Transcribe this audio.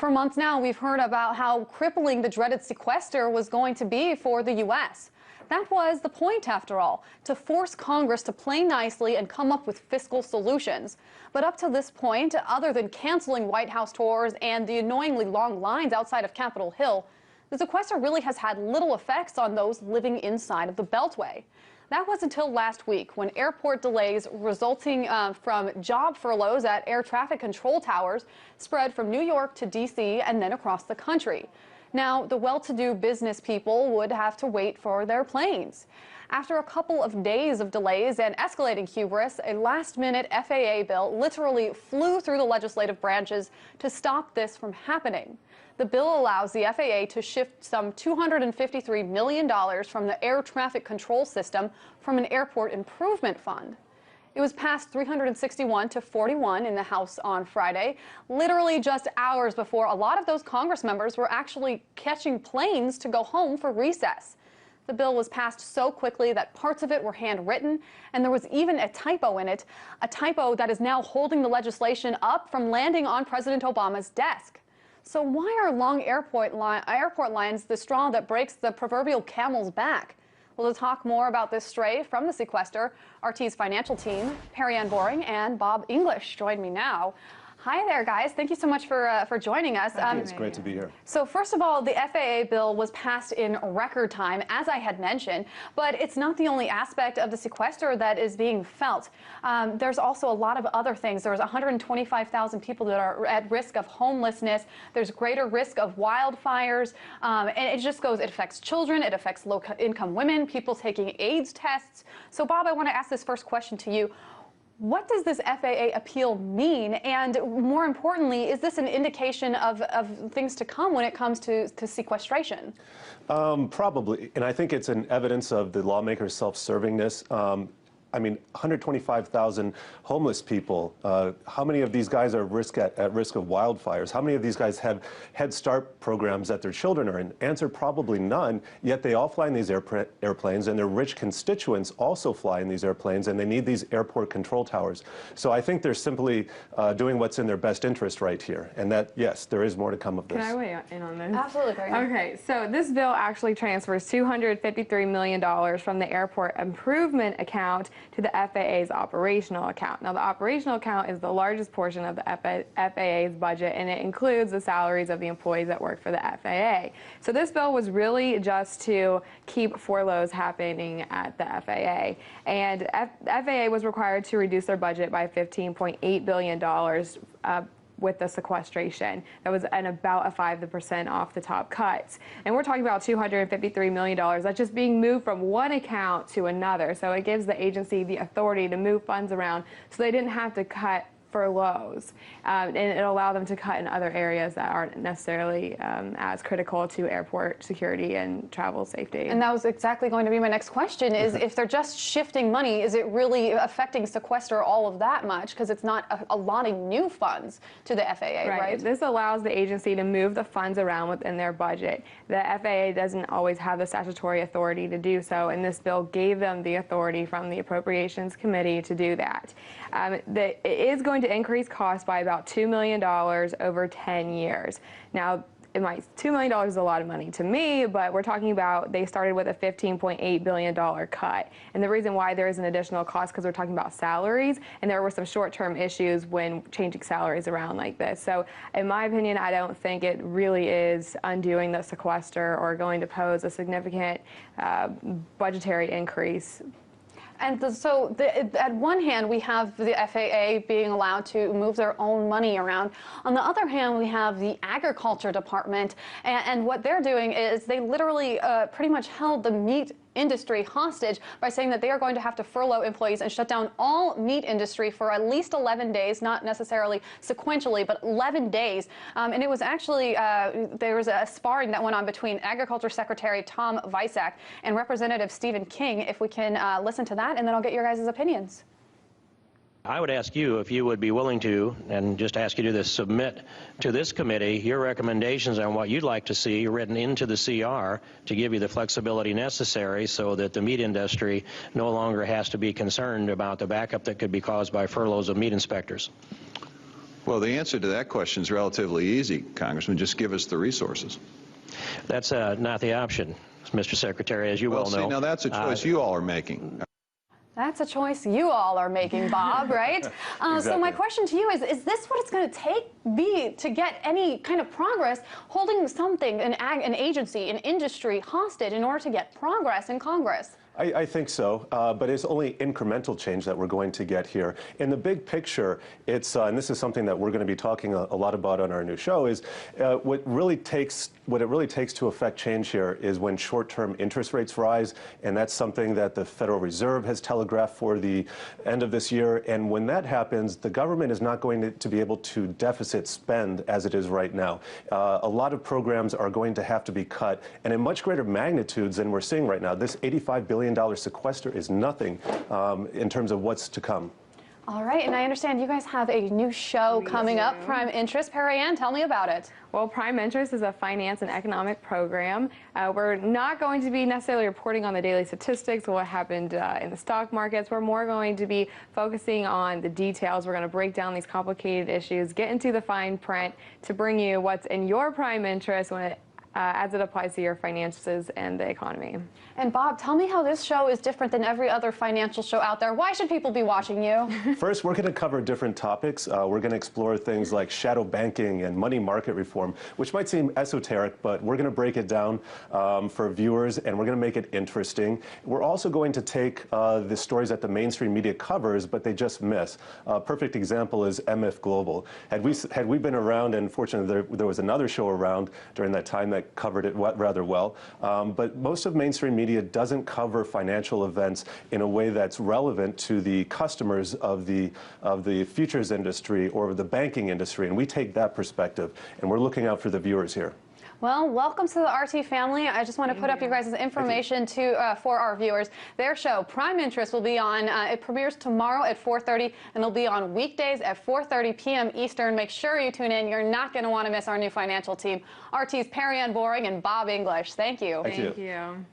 For months now, we've heard about how crippling the dreaded sequester was going to be for the U.S. That was the point, after all, to force Congress to play nicely and come up with fiscal solutions. But up to this point, other than canceling White House tours and the annoyingly long lines outside of Capitol Hill, the sequester really has had little effects on those living inside of the Beltway. That was until last week, when airport delays resulting from job furloughs at air traffic control towers spread from New York to D.C. and then across the country. Now, the well-to-do business people would have to wait for their planes. After a couple of days of delays and escalating hubris, a last-minute FAA bill literally flew through the legislative branches to stop this from happening. The bill allows the FAA to shift some $253 million from the air traffic control system from an airport improvement fund. It was passed 361 to 41 in the House on Friday, literally just hours before a lot of those Congress members were actually catching planes to go home for recess. The bill was passed so quickly that parts of it were handwritten, and there was even a typo in it, a typo that is now holding the legislation up from landing on President Obama's desk. So why are long airport lines the straw that breaks the proverbial camel's back? Well, to talk more about this stray from the sequester, RT's financial team, Perry Ann Boring and Bob English, join me now. Hi there, guys. Thank you so much for joining us. It's great to be here. So first of all, the FAA bill was passed in record time, as I had mentioned, but it's not the only aspect of the sequester that is being felt. There's also a lot of other things. There's 125,000 people that are at risk of homelessness. There's greater risk of wildfires, and it just goes, it affects children, it affects low-income women, people taking AIDS tests. So Bob, I want to ask this first question to you. What does this FAA appeal mean? And more importantly, is this an indication of things to come when it comes to sequestration? Probably. And I think it's an evidence of the lawmakers' self-servingness. I mean, 125,000 homeless people. How many of these guys are at risk of wildfires? How many of these guys have Head Start programs that their children are in? Answer, probably none, yet they all fly in these airplanes, and their rich constituents also fly in these airplanes, and they need these airport control towers. So I think they're simply doing what's in their best interest right here, and that, yes, there is more to come of this. Can I weigh in on this? Absolutely. Okay, so this bill actually transfers $253 million from the airport improvement account to the FAA's operational account. Now, the operational account is the largest portion of the FAA's budget, and it includes the salaries of the employees that work for the FAA. So this bill was really just to keep furloughs happening at the FAA. And FAA was required to reduce their budget by $15.8 billion with the sequestration. That was about a 5% off the top cuts. And we're talking about $253 million that's just being moved from one account to another. So it gives the agency the authority to move funds around so they didn't have to cut furloughs, and it allowed them to cut in other areas that aren't necessarily as critical to airport security and travel safety. And that was exactly going to be my next question, is if they're just shifting money, is it really affecting sequester all of that much? Because it's not allotting new funds to the FAA, right? This allows the agency to move the funds around within their budget. The FAA doesn't always have the statutory authority to do so, and this bill gave them the authority from the Appropriations Committee to do that. It is going to increase costs by about $2 million over 10 years. Now, $2 million is a lot of money to me, but we're talking about they started with a $15.8 billion cut. And the reason why there is an additional cost because we're talking about salaries, and there were some short-term issues when changing salaries around like this. So in my opinion, I don't think it really is undoing the sequester or going to pose a significant budgetary increase. And at one hand, we have the FAA being allowed to move their own money around. On the other hand, we have the Agriculture Department, and what they're doing is they literally pretty much held the meat industry hostage by saying that they are going to have to furlough employees and shut down all meat industry for at least 11 days, not necessarily sequentially, but 11 days. And it was actually, there was a sparring that went on between Agriculture Secretary Tom Vilsack and Representative Stephen King. If we can listen to that, and then I'll get your guys' opinions. I would ask you if you would be willing to, and just ask you to submit to this committee your recommendations on what you'd like to see written into the CR to give you the flexibility necessary so that the meat industry no longer has to be concerned about the backup that could be caused by furloughs of meat inspectors. Well, the answer to that question is relatively easy, Congressman. Just give us the resources. That's not the option, Mr. Secretary, as you well know. See, now that's a choice you all are making. That's a choice you all are making, Bob, right? So my question to you is this what it's going to be to get any kind of progress, holding something, an agency, an industry hostage in order to get progress in Congress? I think so, but it's only incremental change that we're going to get here. In the big picture, it's, and this is something that we're going to be talking a lot about on our new show, is what it really takes to affect change here is when short-term interest rates rise, and that's something that the Federal Reserve has telegraphed for the end of this year. And when that happens, the government is not going to be able to deficit spend as it is right now. A lot of programs are going to have to be cut, and in much greater magnitudes than we're seeing right now. This $85 billion sequester is nothing in terms of what's to come. All right, and I understand you guys have a new show coming up, Prime Interest. Perry Ann, tell me about it. Well, Prime Interest is a finance and economic program. We're not going to be necessarily reporting on the daily statistics of what happened in the stock markets. We're more going to be focusing on the details. We're going to break down these complicated issues, get into the fine print to bring you what's in your prime interest as it applies to your finances and the economy. And Bob, tell me how this show is different than every other financial show out there. Why should people be watching you? First, we're going to cover different topics. We're going to explore things like shadow banking and money market reform, which might seem esoteric, but we're going to break it down for viewers, and we're going to make it interesting. We're also going to take the stories that the mainstream media covers, but they just miss. A perfect example is MF Global. Had we been around, and fortunately there was another show around during that time that covered it rather well, but most of mainstream media doesn't cover financial events in a way that's relevant to the customers of the futures industry or the banking industry, and we take that perspective, and we're looking out for the viewers here. Well, welcome to the RT family. I just want to put up you guys' information for our viewers. Their show, Prime Interest, will be on, it premieres tomorrow at 4:30, and it'll be on weekdays at 4:30 p.m. Eastern. Make sure you tune in. You're not going to want to miss our new financial team, RT's Perry Ann Boring and Bob English. Thank you. Thank you. Thank you.